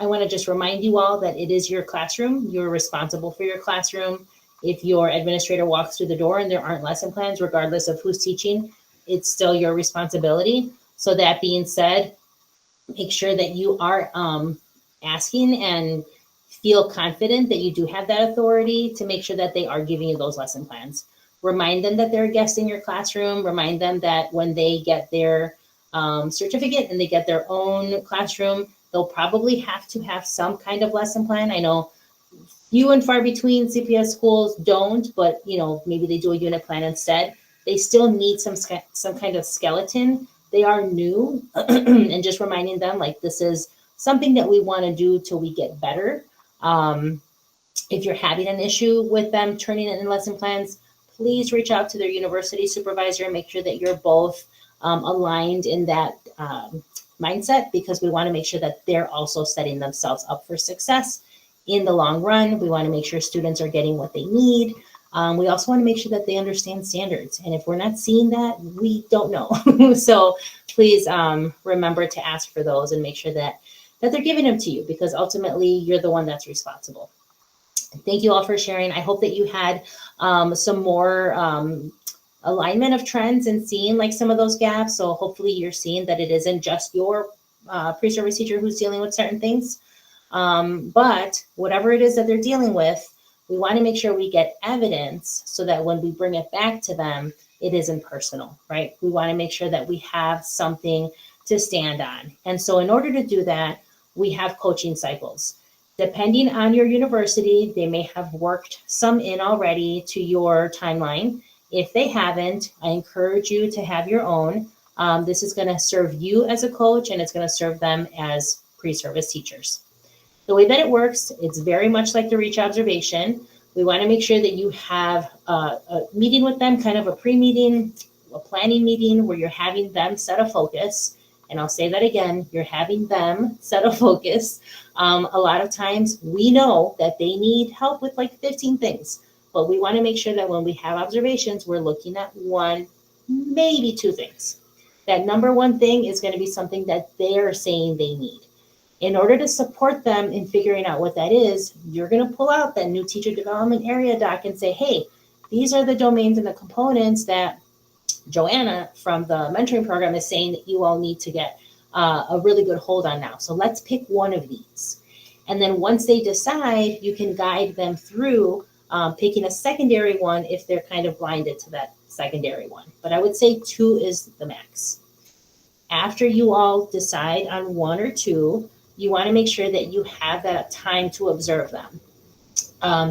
I want to just remind you all that it is your classroom. You're responsible for your classroom. If your administrator walks through the door and there aren't lesson plans, regardless of who's teaching, it's still your responsibility. So that being said, make sure that you are asking and feel confident that you do have that authority to make sure that they are giving you those lesson plans. Remind them that they're a guest in your classroom. Remind them that when they get their certificate and they get their own classroom, they'll probably have to have some kind of lesson plan. I know few and far between CPS schools don't, but maybe they do a unit plan instead. They still need some kind of skeleton. They are new, and just reminding them like this is something that we want to do till we get better. If you're having an issue with them turning in lesson plans, please reach out to their university supervisor and make sure that you're both aligned in that mindset, because we want to make sure that they're also setting themselves up for success in the long run. We want to make sure students are getting what they need. We also want to make sure that they understand standards. And if we're not seeing that, we don't know. So please remember to ask for those and make sure that they're giving them to you, because ultimately you're the one that's responsible. Thank you all for sharing. I hope that you had some more alignment of trends and seeing like some of those gaps. So hopefully you're seeing that it isn't just your pre-service teacher who's dealing with certain things. But whatever it is that they're dealing with, we want to make sure we get evidence so that when we bring it back to them, it isn't personal, right? We want to make sure that we have something to stand on. And so in order to do that, we have coaching cycles. Depending on your university, they may have worked some in already to your timeline. If they haven't, I encourage you to have your own. This is going to serve you as a coach, and it's going to serve them as pre-service teachers. The way that it works, it's very much like the Reach observation. We want to make sure that you have a meeting with them, kind of a pre-meeting, a planning meeting where you're having them set a focus. And I'll say that again, you're having them set a focus. A lot of times we know that they need help with like 15 things, but we want to make sure that when we have observations, we're looking at one, maybe two things. That number one thing is going to be something that they're saying they need. In order to support them in figuring out what that is, you're going to pull out that new teacher development area doc and say, hey, these are the domains and the components that Joanna from the mentoring program is saying that you all need to get a really good hold on now. So let's pick one of these. And then once they decide, you can guide them through picking a secondary one if they're kind of blinded to that secondary one. But I would say 2 is the max. After you all decide on 1 or 2, you want to make sure that you have that time to observe them.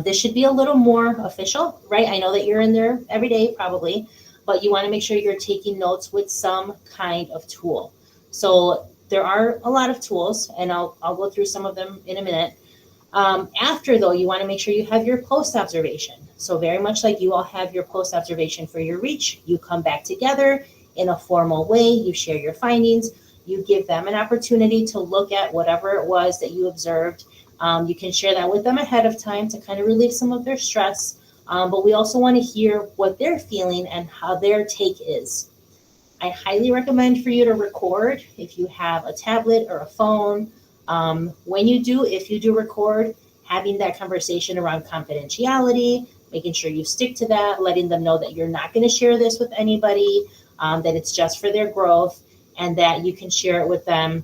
This should be a little more official, right? I know that you're in there every day probably, but you want to make sure you're taking notes with some kind of tool. So there are a lot of tools, and I'll go through some of them in a minute. After though, you want to make sure you have your post observation. So very much like you all have your post observation for your Reach, you come back together in a formal way, you share your findings, you give them an opportunity to look at whatever it was that you observed. You can share that with them ahead of time to kind of relieve some of their stress. But we also want to hear what they're feeling and how their take is. I highly recommend for you to record if you have a tablet or a phone. If you do record, having that conversation around confidentiality, making sure you stick to that, letting them know that you're not going to share this with anybody, that it's just for their growth, and that you can share it with them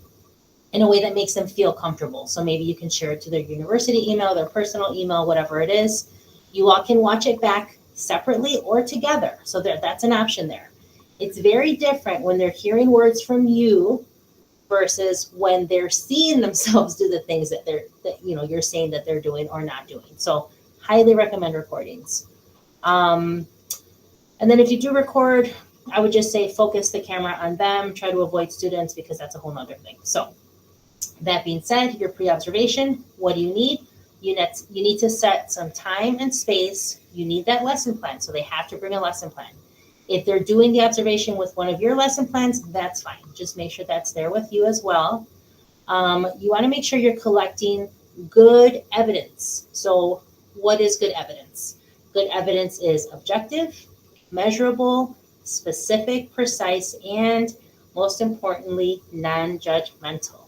in a way that makes them feel comfortable. So maybe you can share it to their university email, their personal email, whatever it is. You all can watch it back separately or together. So that's an option there. It's very different when they're hearing words from you versus when they're seeing themselves do the things that you're saying that they're doing or not doing. So highly recommend recordings. And then if you do record, I would just say focus the camera on them, try to avoid students because that's a whole nother thing. So that being said, your pre-observation, what do you need? You need to set some time and space. You need that lesson plan. So they have to bring a lesson plan. If they're doing the observation with one of your lesson plans, that's fine. Just make sure that's there with you as well. You want to make sure you're collecting good evidence. So what is good evidence? Good evidence is objective, measurable, specific, precise, and most importantly, non-judgmental.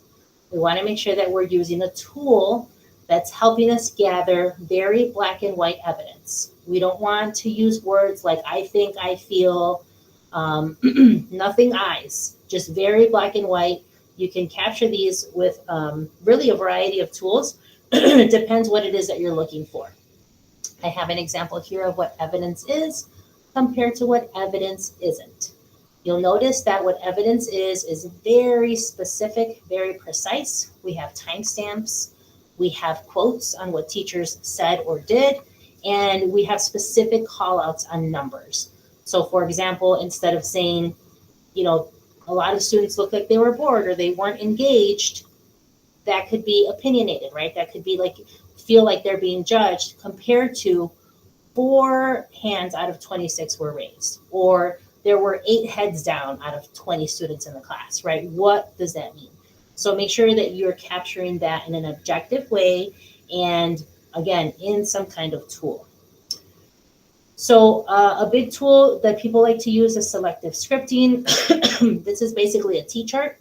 We want to make sure that we're using a tool that's helping us gather very black and white evidence. We don't want to use words like I think, I feel, nothing eyes, just very black and white. You can capture these with really a variety of tools. It depends what it is that you're looking for. I have an example here of what evidence is compared to what evidence isn't. You'll notice that what evidence is very specific, very precise. We have timestamps, we have quotes on what teachers said or did, and we have specific call outs on numbers. So for example, instead of saying, you know, a lot of students look like they were bored or they weren't engaged, that could be opinionated, right? That could be like, feel like they're being judged, compared to 4 hands out of 26 were raised, or there were 8 heads down out of 20 students in the class, right? What does that mean? So make sure that you're capturing that in an objective way, and again, in some kind of tool. So a big tool that people like to use is selective scripting. This is basically a T-chart.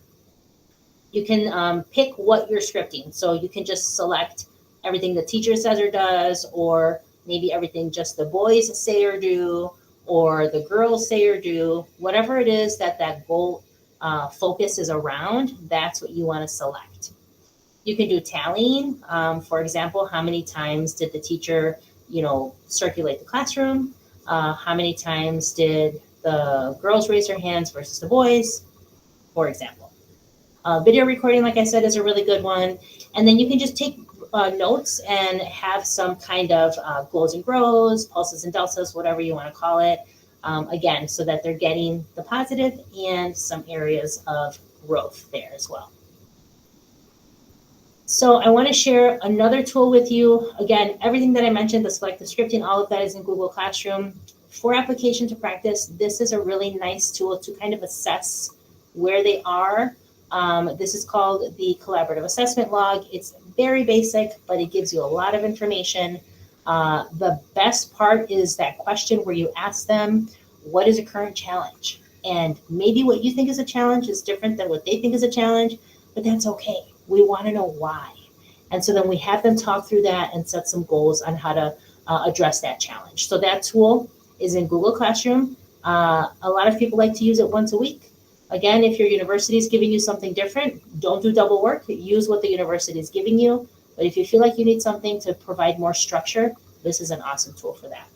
You can pick what you're scripting. So you can just select everything the teacher says or does, or maybe everything just the boys say or do, or the girls say or do. Whatever it is that goal focus is around, that's what you want to select. You can do tallying. For example, how many times did the teacher, circulate the classroom? How many times did the girls raise their hands versus the boys, for example. Video recording, like I said, is a really good one. And then you can just take notes and have some kind of glows and grows, pulses and deltas, whatever you want to call it. Again, so that they're getting the positive and some areas of growth there as well. So I want to share another tool with you. Again, everything that I mentioned, the selective scripting, all of that is in Google Classroom. For application to practice, this is a really nice tool to kind of assess where they are. This is called the Collaborative Assessment Log. It's very basic, but it gives you a lot of information. The best part is that question where you ask them, what is a current challenge? And maybe what you think is a challenge is different than what they think is a challenge, but that's okay. We want to know why. And so then we have them talk through that and set some goals on how to address that challenge. So that tool is in Google Classroom. A lot of people like to use it once a week. Again, if your university is giving you something different, don't do double work. Use what the university is giving you. But if you feel like you need something to provide more structure, this is an awesome tool for that.